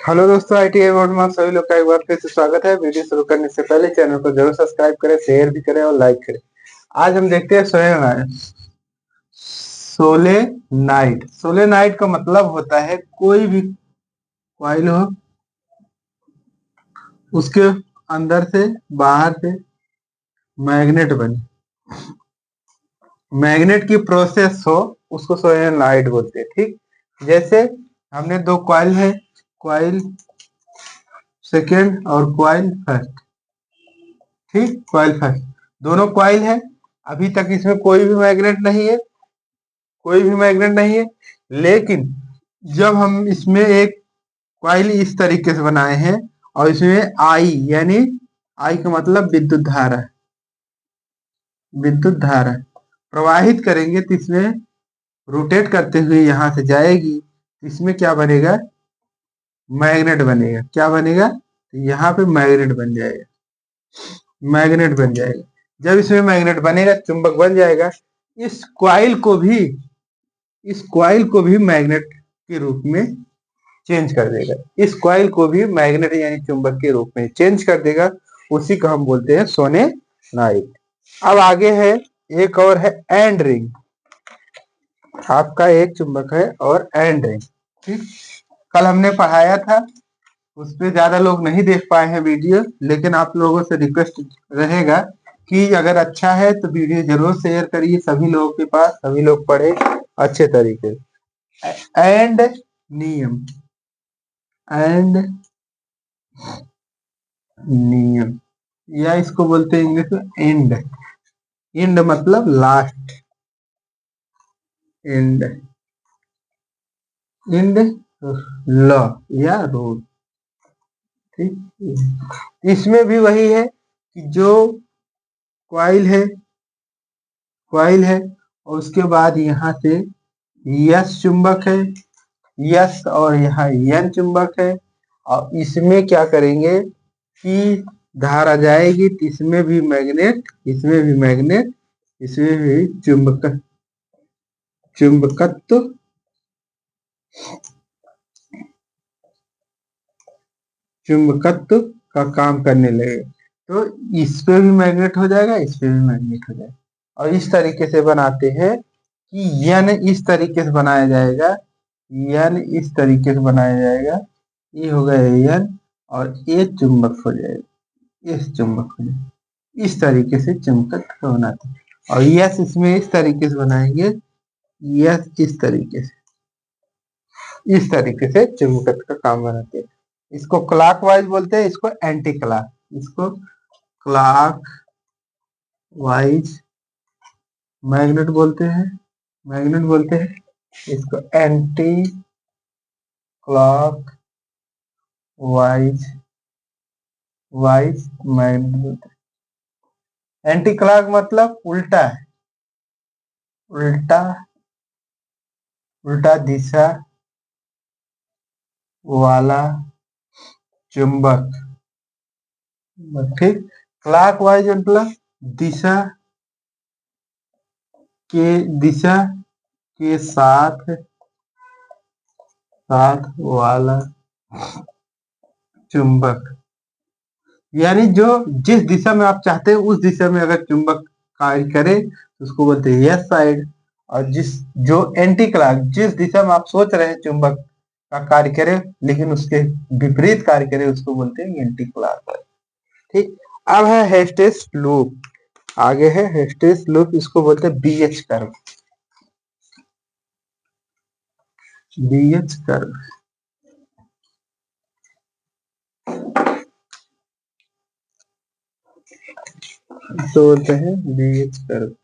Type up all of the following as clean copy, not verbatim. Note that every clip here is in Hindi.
हेलो दोस्तों, आईटी बोर्ड में आप सभी लोग का एक बार फिर से स्वागत है। वीडियो शुरू करने से पहले चैनल को जरूर सब्सक्राइब करें, शेयर भी करें और लाइक करें। आज हम देखते हैं सोलेनाइड। सोलेनाइड का मतलब होता है कोई भी कॉइल हो, उसके अंदर से बाहर से मैग्नेट बने, मैग्नेट की प्रोसेस हो, उसको सोलेनाइड बोलते हैं। ठीक, जैसे हमने दो कॉइल है, कॉइल सेकेंड और कॉइल फर्स्ट। ठीक, कॉइल फर्स्ट दोनों कॉइल है। अभी तक इसमें कोई भी मैग्नेट नहीं है, कोई भी मैग्नेट नहीं है। लेकिन जब हम इसमें एक कॉइल इस तरीके से बनाए हैं और इसमें आई यानी आई का मतलब विद्युत धारा, विद्युत धारा प्रवाहित करेंगे तो इसमें रोटेट करते हुए यहां से जाएगी। इसमें क्या बनेगा? मैग्नेट बनेगा। क्या बनेगा? तो यहाँ पे मैग्नेट बन जाएगा, मैग्नेट बन जाएगा। जब इसमें मैग्नेट बनेगा, चुंबक बन जाएगा। इस कॉइल को भी इस कॉइल को भी मैग्नेट के रूप में चेंज कर देगा। इस कॉइल को भी मैग्नेट यानी चुंबक के रूप में चेंज कर देगा। उसी को हम बोलते हैं सोलेनॉइड। अब आगे है, एक और है एंड रिंग। आपका एक चुंबक है और एंड रिंग। ठीक, कल हमने पढ़ाया था, उस पर ज्यादा लोग नहीं देख पाए हैं वीडियो, लेकिन आप लोगों से रिक्वेस्ट रहेगा कि अगर अच्छा है तो वीडियो जरूर शेयर करिए सभी लोगों के पास, सभी लोग पढ़े अच्छे तरीके से। एंड नियम, एंड नियम, या इसको बोलते हैं इंग्लिश में एंड। एंड मतलब लास्ट, एंड, एंड लॉ या रूल। ठीक, इसमें भी वही है कि जो कॉइल है, कॉइल है और उसके बाद यहाँ से यस चुंबक है, यस, और यहाँ यन चुंबक है। और इसमें क्या करेंगे कि धारा जाएगी तो इसमें भी मैग्नेट, इसमें भी मैग्नेट, इसमें भी चुंबकत्व चुंबकत्व का काम करने लगे। तो इस पे भी मैग्नेट हो जाएगा, इस पे भी मैग्नेट हो जाएगा। और इस तरीके से बनाते हैं कि यन इस तरीके से बनाया जाएगा, यन इस तरीके से बनाया जाएगा। ये हो गया यन, और ये चुंबक हो जाएगा, इस चुंबक हो जाएगा। इस तरीके से चुंबकत्व बनाते हैं। और यस इसमें इस तरीके से बनाएंगे, यस इस तरीके से, इस तरीके से चुंबकत्व का काम बनाते हैं। इसको क्लॉक वाइज बोलते हैं, इसको एंटी क्लॉक, इसको क्लॉक वाइज मैग्नेट बोलते हैं, मैग्नेट बोलते हैं। इसको एंटी क्लॉक वाइज मैग्नेट बोलते हैं। एंटी क्लॉक मतलब उल्टा है, उल्टा, उल्टा दिशा वाला चुंबक। ठीक, क्लॉक वाइज मतलब दिशा के साथ साथ वाला चुंबक, यानी जो जिस दिशा में आप चाहते हैं उस दिशा में अगर चुंबक कार्य करे तो उसको बोलते हैं यस साइड। और जो एंटी क्लॉक, जिस दिशा में आप सोच रहे हैं चुंबक का कार्य करे लेकिन उसके विपरीत कार्य करे, उसको बोलते हैं एंटी क्लॉक। ठीक, अब है हेस्टेस लूप। आगे है हेस्टेस लूप, इसको बोलते हैं बीएच कर्व, बीएच कर्व। तो बोलते हैं बीएच कर्व।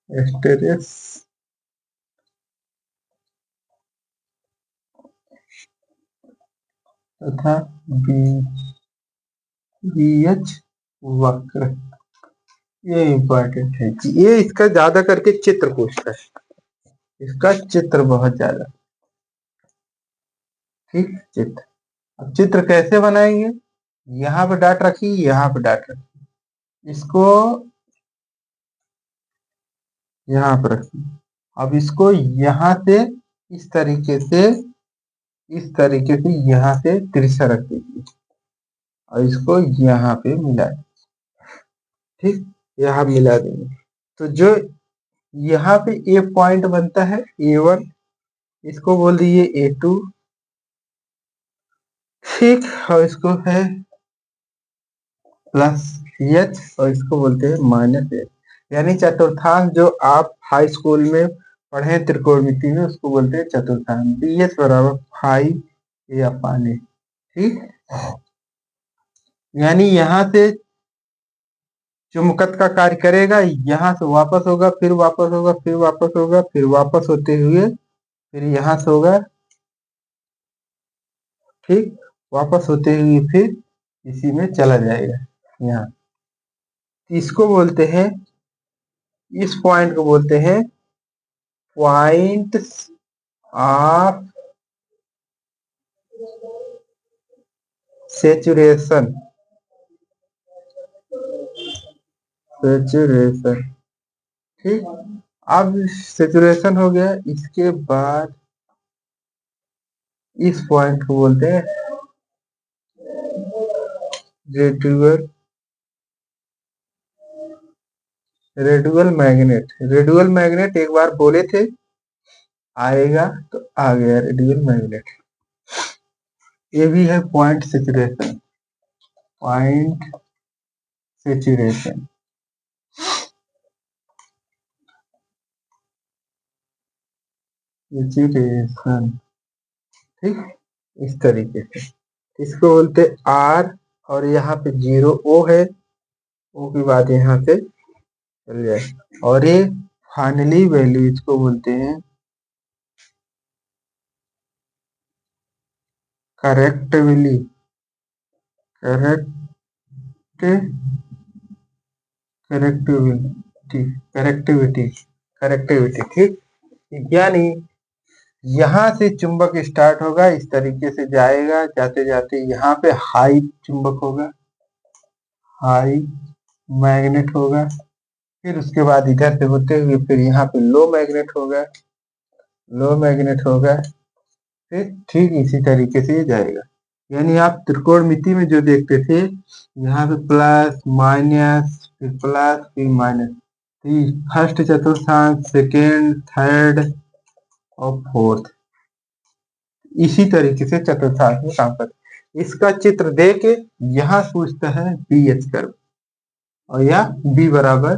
एस्टेरियस तथा बीएच वक्र, ये इंपॉर्टेंट है कि ये इसका ज्यादा करके चित्र पूछता है, इसका चित्र बहुत ज्यादा। ठीक, चित्र। अब चित्र कैसे बनाएंगे? यहाँ पे डाट रखी, यहाँ पे डाट रखी, इसको यहाँ पे रखी, अब इसको यहाँ से इस तरीके से यहाँ से तिरछा रख दीजिए और इसको यहाँ पे मिला दें। ठीक, यहाँ मिला देंगे तो जो यहाँ पे ए पॉइंट बनता है A1, इसको बोल दीजिए A2। ठीक, और इसको है प्लस एच और इसको बोलते हैं माइनस एच। यानी चतुर्थांश जो आप हाई स्कूल में पढ़े त्रिकोणमिति में उसको बोलते हैं चतुर्थांश। बी एच बराबर 5a/a। ठीक, यानी यहाँ से चुंबकत्व का कार्य करेगा, यहाँ से वापस होगा, फिर वापस होगा, फिर वापस होगा, फिर वापस होते हुए फिर यहाँ से होगा। ठीक, वापस होते हुए फिर इसी में चला जाएगा यहाँ। इसको बोलते हैं, इस पॉइंट को बोलते हैं पॉइंट ऑफ सेचुरेशन। ठीक, अब सेचुरेशन हो गया, इसके बाद इस पॉइंट को बोलते हैं रेडुअल मैग्नेट। रेडुअल मैग्नेट एक बार बोले थे, आएगा तो आ गया रेडुअल मैग्नेट। ये भी है point saturation. Point saturation saturation ठीक, इस तरीके से इसको बोलते आर और यहाँ पे 0 ओ है, ओ की बात यहाँ से चल जाए और ये फाइनली वैल्यू इसको बोलते हैं करेक्टिवली करेक्टिविटी करेक्टिविटी करेक्टिविटी। ठीक, यानी यहाँ से चुंबक स्टार्ट होगा, इस तरीके से जाएगा, जाते जाते यहाँ पे हाई चुंबक होगा, हाई मैग्नेट होगा, फिर उसके बाद इधर से होते हुए फिर यहाँ पे लो मैग्नेट होगा, लो मैग्नेट होगा, फिर ठीक इसी तरीके से जाएगा। यानी आप त्रिकोणमिति में जो देखते थे यहाँ पे प्लस माइनस फिर प्लस फिर माइनस, फर्स्ट चतुर्थांश, सेकेंड, थर्ड और फोर्थ, इसी तरीके से चतुर्थांश में काम करते। इसका चित्र दे के यहाँ पूछता है बी एच कर्व और या बी बराबर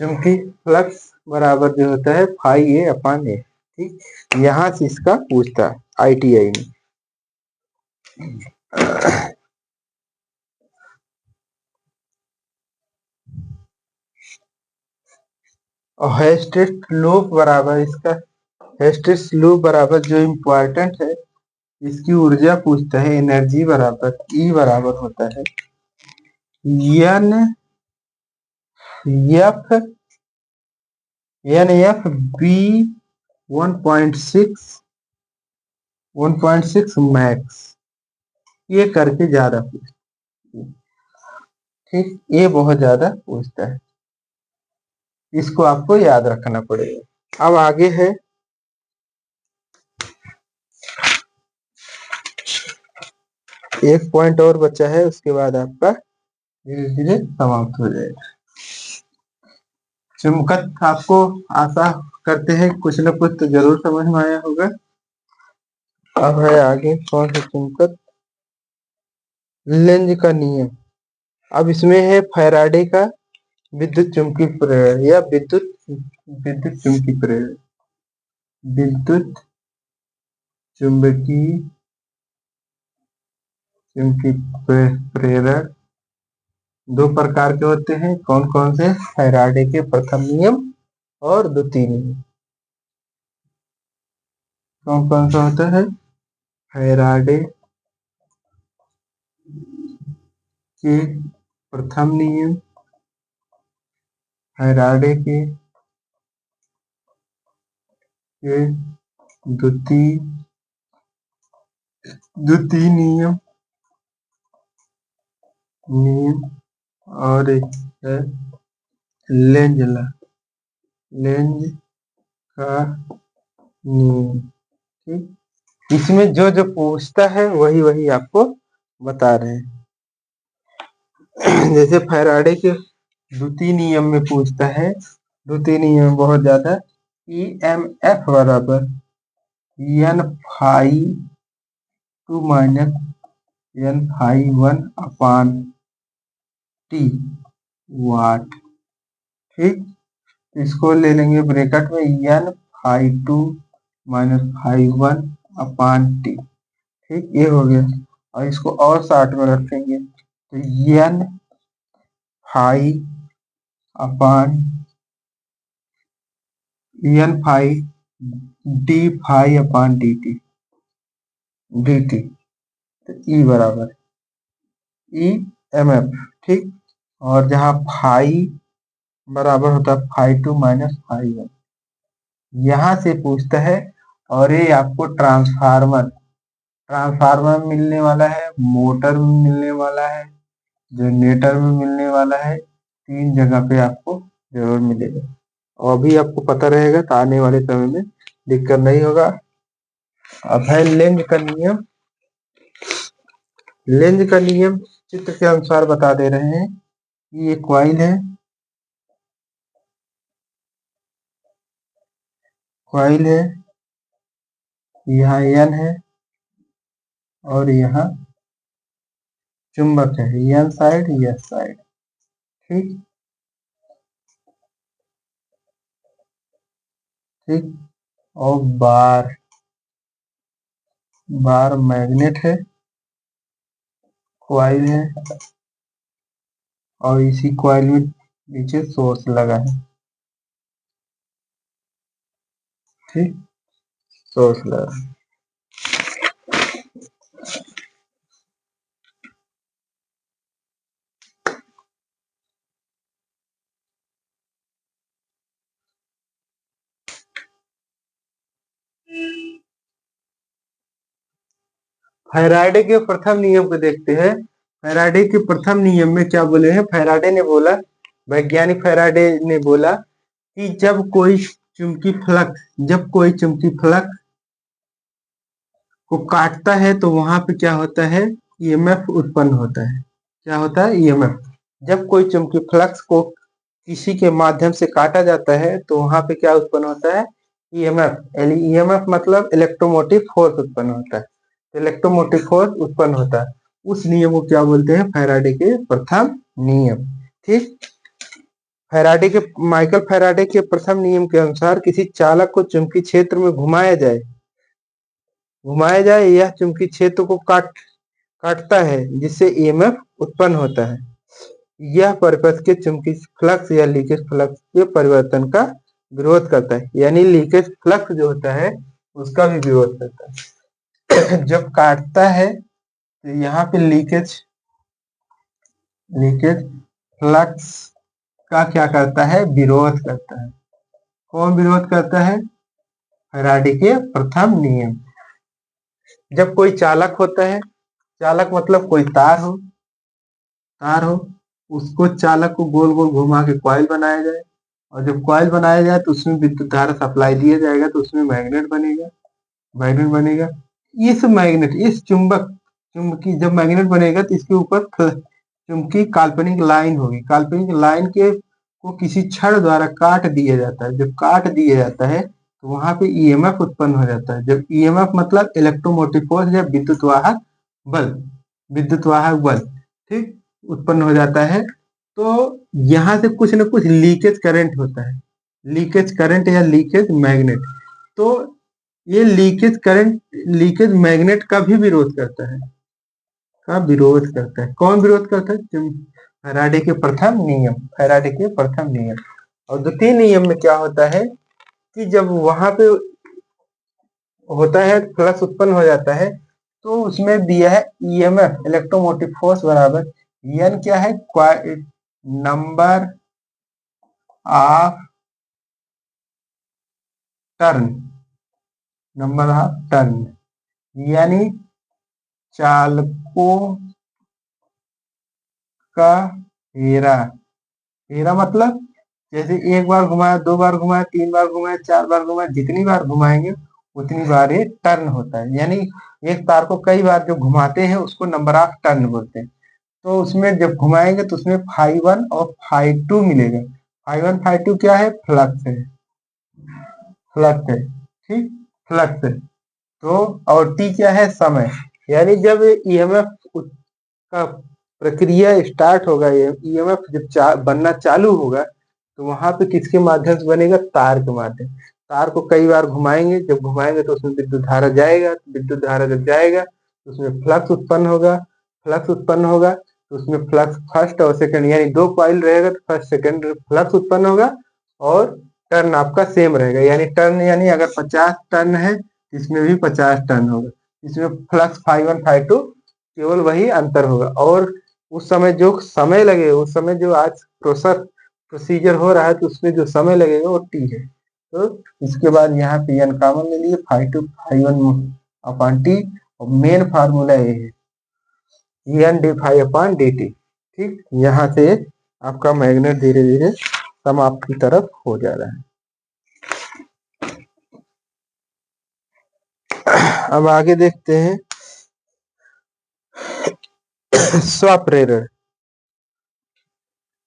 चूंकि फ्लक्स बराबर जो होता है φA/A। ठीक, यहाँ से इसका पूछता है ITI में। और हेस्टेट लूप बराबर, इसका हेस्टेट लूप बराबर जो इम्पोर्टेंट है, इसकी ऊर्जा पूछता है, एनर्जी बराबर E बराबर होता है एन एफ बी 1.6 मैक्स। ये करके ज्यादा पूछता है। ठीक, ये बहुत ज्यादा पूछता है, इसको आपको याद रखना पड़ेगा। अब आगे है एक पॉइंट और बचा है, उसके बाद आपका धीरे धीरे समाप्त हो जाएगा। चुंबकत्व आपको आशा करते हैं कुछ न कुछ तो जरूर समझ में आया होगा। अब है आगे कौन सा चुंबकत्व, लेंज का नियम। अब इसमें है फैराडे का विद्युत चुंबकीय प्रेरण या विद्युत चुंबकीय प्रेरण। विद्युत चुंबकीय प्रेरण दो प्रकार के होते हैं, कौन कौन से, फैराडे के प्रथम नियम और द्वितीय नियम। कौन कौन सा होता है, फैराडे के प्रथम नियम, फैराडे के द्वितीय नियम और एक है लेंज का नियम। ठीक, इसमें जो जो पूछता है वही वही आपको बता रहे हैं। जैसे फैराडे के द्वितीय नियम में पूछता है, द्वितीय नियम बहुत ज्यादा, EMF बराबर N phi two minus N phi one upon T वाट। ठीक, इसको ले लेंगे ब्रैकेट में N phi two minus phi one upon T. ठीक, ये हो गया। और इसको और साथ में रखेंगे तो एन फाई अपान एन फाई डी फाई अपान डी टी, डी टी। तो ई बराबर EMF। ठीक, और जहाँ फाई बराबर होता है phi two minus phi one, यहाँ से पूछता है। और ये आपको ट्रांसफार्मर ट्रांसफार्मर में मिलने वाला है, मोटर में मिलने वाला है, जनरेटर में मिलने वाला है, तीन जगह पे आपको जरूर मिलेगा। और अभी आपको पता रहेगा तो आने वाले समय में दिक्कत नहीं होगा। अब है लेंज का नियम। लेंज का नियम चित्र के अनुसार बता दे रहे हैं कि ये क्वाइल है, क्वाइल है, यहाँ एन है और यहाँ चुंबक है, एन साइड एस साइड। ठीक, ठीक, और बार, बार मैग्नेट है, क्वाइल है, और इसी क्वाइल में नीचे सोर्स लगा है। ठीक, सोर्स लगा। फैराडे के प्रथम नियम को देखते हैं। फैराडे के प्रथम नियम में क्या बोले हैं? फैराडे ने बोला, वैज्ञानिक फैराडे ने बोला कि जब कोई चुंबकीय फ्लक्स, जब कोई चुंबकीय फ्लक्स को काटता है तो वहां पे क्या होता है? EMF उत्पन्न होता है। क्या होता है? EMF। जब कोई चुंबकीय फ्लक्स को किसी के माध्यम से काटा जाता है तो वहां पे क्या उत्पन्न होता है? EMF। EMF मतलब इलेक्ट्रोमोटिव फोर्स उत्पन्न होता है। इलेक्ट्रोमोटिव फोर्स उत्पन्न होता है। उस नियम को क्या बोलते हैं? फैराडे के प्रथम नियम। ठीक, फैराडे के माइकल फैराडे के प्रथम नियम के अनुसार किसी चालक को चुंबकीय क्षेत्र में घुमाया जाए, यह चुंबकीय क्षेत्र को काटता है जिससे EMF उत्पन्न होता है। यह परिपथ के चुंबकीय फ्लक्स या लीकेज फ्लक्स के परिवर्तन का विरोध करता है। यानी लीकेज फ्लक्स जो होता है उसका भी विरोध करता है। जब काटता है तो यहाँ पे लीकेज फ्लक्स का क्या करता है? विरोध करता है। कौन विरोध करता है? फैराडे के प्रथम नियम। जब कोई चालक होता है, चालक मतलब कोई तार हो, उसको चालक को गोल गोल घुमा के कॉइल बनाया जाए, और जब कॉइल बनाया जाए तो उसमें विद्युत धारा सप्लाई दिया जाएगा तो उसमें मैग्नेट बनेगा। मैग्नेट बनेगा। इस मैग्नेट, इस चुंबकी जब मैग्नेट बनेगा तो इसके ऊपर चुंबकी काल्पनिक लाइन होगी। काल्पनिक लाइन के को किसी छड़ द्वारा काट दिया जाता है। जब काट दिया जाता है तो वहां पे EMF उत्पन्न हो जाता है। जब EMF मतलब इलेक्ट्रोमोटिव फोर्स या बल विद्युत वाहक बल, ठीक, उत्पन्न हो जाता है। तो यहाँ से कुछ न कुछ लीकेज करंट होता है, लीकेज करंट या लीकेज मैग्नेट। तो ये लीकेज करंट, लीकेज मैग्नेट का भी विरोध करता है। का विरोध करता है। कौन विरोध करता है? फैराडे के प्रथम नियम। फैराडे के प्रथम नियम। और द्वितीय नियम में क्या होता है कि जब वहां पे होता है, फ्लक्स उत्पन्न हो जाता है, तो उसमें दिया है EMF इलेक्ट्रोमोटिव फोर्स बराबर एन क्या है? Number of turn, number of turn, यानी चालकों का फेरा। फेरा मतलब जैसे एक बार घुमाया, दो बार घुमाया, तीन बार घुमाया, चार बार घुमाया, जितनी बार घुमाएंगे उतनी बार ये टर्न होता है। यानी एक तार को कई बार जो घुमाते हैं उसको नंबर ऑफ टर्न बोलते हैं। तो उसमें जब घुमाएंगे तो उसमें φ1 और φ2 मिलेगा। φ1 φ2 क्या है? फ्लक्स है, फ्लक्स है, ठीक, फ्लक्स है। तो और टी क्या है? समय। यानी जब ईएमएफ का प्रक्रिया स्टार्ट होगा, ईएमएफ जब बनना चालू होगा तो वहां पे किसके माध्यम से बनेगा? तार के माध्यम। तार को कई बार घुमाएंगे, जब घुमाएंगे तो उसमें विद्युत धारा जाएगा, विद्युत धारा जब जाएगा तो उसमें फ्लक्स उत्पन्न होगा, फ्लक्स उत्पन्न होगा तो उसमें फ्लक्स फर्स्ट और सेकंड यानी दो कॉइल रहेगा तो फर्स्ट सेकंड फ्लक्स उत्पन्न होगा। और टर्न आपका सेम रहेगा, यानी टर्न यानी अगर 50 टर्न है इसमें भी 50 टर्न होगा। इसमें फ्लक्स φ1 φ2 केवल वही अंतर होगा। और उस समय जो समय लगेगा, उस समय जो आज प्रोसीजर हो रहा है तो उसमें जो समय लगेगा वो टी है। तो इसके बाद यहाँ पे एन कॉमन ले लिए, φ2 φ1 अपॉन टी, और मेन फार्मूला ये है N D phi upon D T. ठीक, यहाँ से आपका मैग्नेट धीरे धीरे समाप्त की तरफ हो जा रहा है। अब आगे देखते हैं स्व प्रेरण।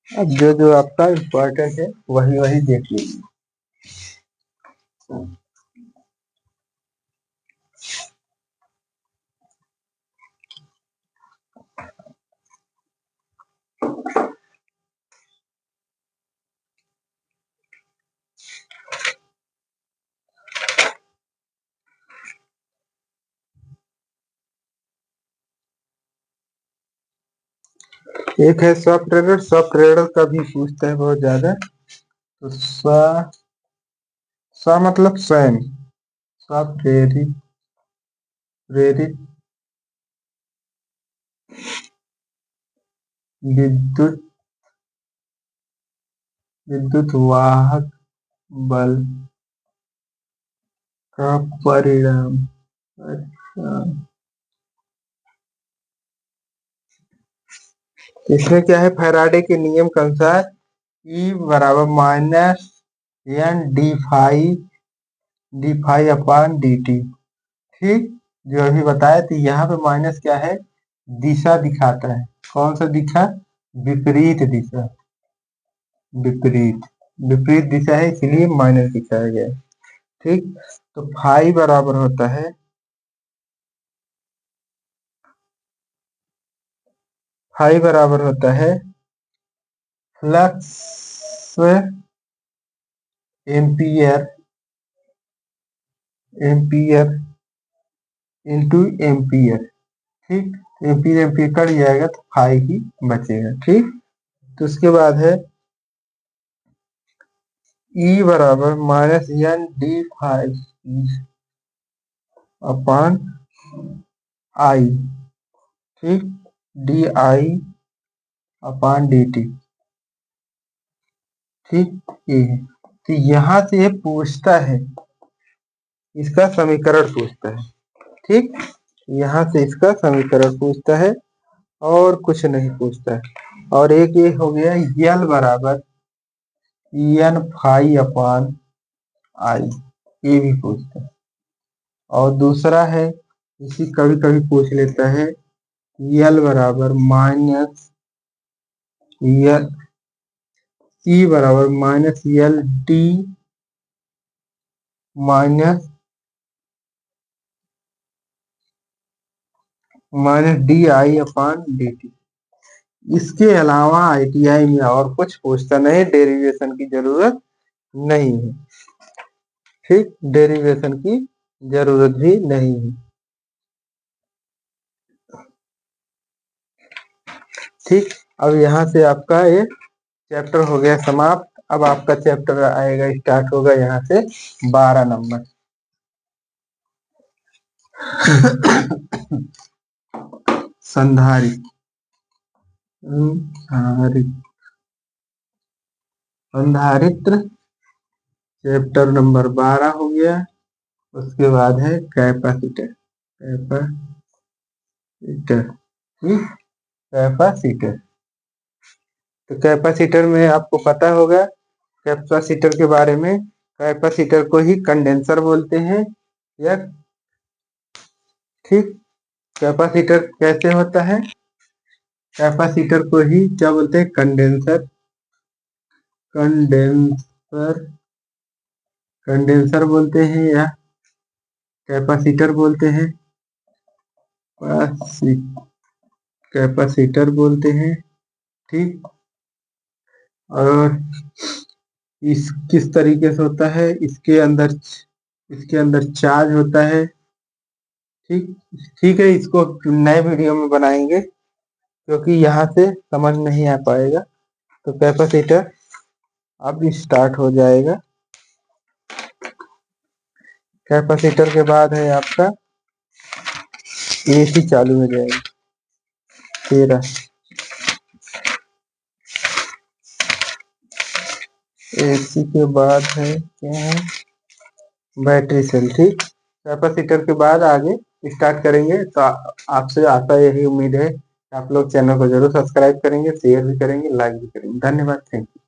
अब जो जो आपका इम्पोर्टेंट है वही वही देख लीजिए। एक है स्व प्रेरण, स्व प्रेरण का भी पूछता है बहुत ज्यादा। तो स्व मतलब स्वयं, स्व प्रेरित, प्रेरित विद्युत, विद्युत वाहक बल का परिणाम। अच्छा, इसमें क्या है? फैराडे के नियम के अनुसार ई बराबर minus N D phi upon D T. ठीक, जो अभी बताया तो यहाँ पे माइनस क्या है? दिशा दिखाता है। कौन सा दिशा? विपरीत दिशा, विपरीत, विपरीत दिशा है इसलिए माइनस दिखाया गया है। ठीक, तो फाई बराबर होता है, फाई बराबर होता है flux ampere, ampere into ampere. ठीक, एम्पियर एम्पियर कट जाएगा तो फाई ही बचेगा। ठीक, तो उसके बाद है ई बराबर minus N D phi upon I. ठीक, D I upon D T. ठीक, ये है। तो यहाँ से ये पूछता है, इसका समीकरण पूछता है। ठीक, यहाँ से इसका समीकरण पूछता है और कुछ नहीं पूछता है। और एक ये हो गया यल बराबर एन फाई अपॉन आई, ये भी पूछता है। और दूसरा है, इसी कभी कभी पूछ लेता है यल बराबर माइनस यल, ई बराबर minus L D minus minus D I upon D T. इसके अलावा आईटीआई में और कुछ पूछता नहीं, डेरिवेशन की जरूरत नहीं है। ठीक, डेरिवेशन की जरूरत भी नहीं है। ठीक, अब यहाँ से आपका ये चैप्टर हो गया समाप्त। अब आपका चैप्टर आएगा, स्टार्ट होगा यहाँ से 12 नंबर। संधारित्र, संधारित्र चैप्टर नंबर 12 हो गया। उसके बाद है कैपेसिटर, कैपेसिटर। ठीक, कैपेसिटर। तो कैपेसिटर में आपको पता होगा कैपेसिटर के बारे में, कैपेसिटर को ही कंडेंसर बोलते हैं। या ठीक, कैपेसिटर कैसे होता है, कैपेसिटर को ही क्या बोलते हैं, कंडेंसर, कंडेंसर, कंडेंसर बोलते हैं या कैपेसिटर बोलते हैं, कैपेसिटर बोलते हैं। ठीक, और इस किस तरीके से होता है, इसके अंदर चार्ज होता है। ठीक, ठीक है, इसको नए वीडियो में बनाएंगे क्योंकि यहाँ से समझ नहीं आ पाएगा। तो कैपेसिटर अब स्टार्ट हो जाएगा। कैपेसिटर के बाद है आपका एसी चालू हो जाएगा। 13 एसी के बाद है क्या है, बैटरी सेल। ठीक, कैपेसिटर के बाद आगे स्टार्ट करेंगे। तो आपसे आता यही उम्मीद है, आप लोग चैनल को जरूर सब्सक्राइब करेंगे, शेयर भी करेंगे, लाइक भी करेंगे। धन्यवाद, थैंक यू।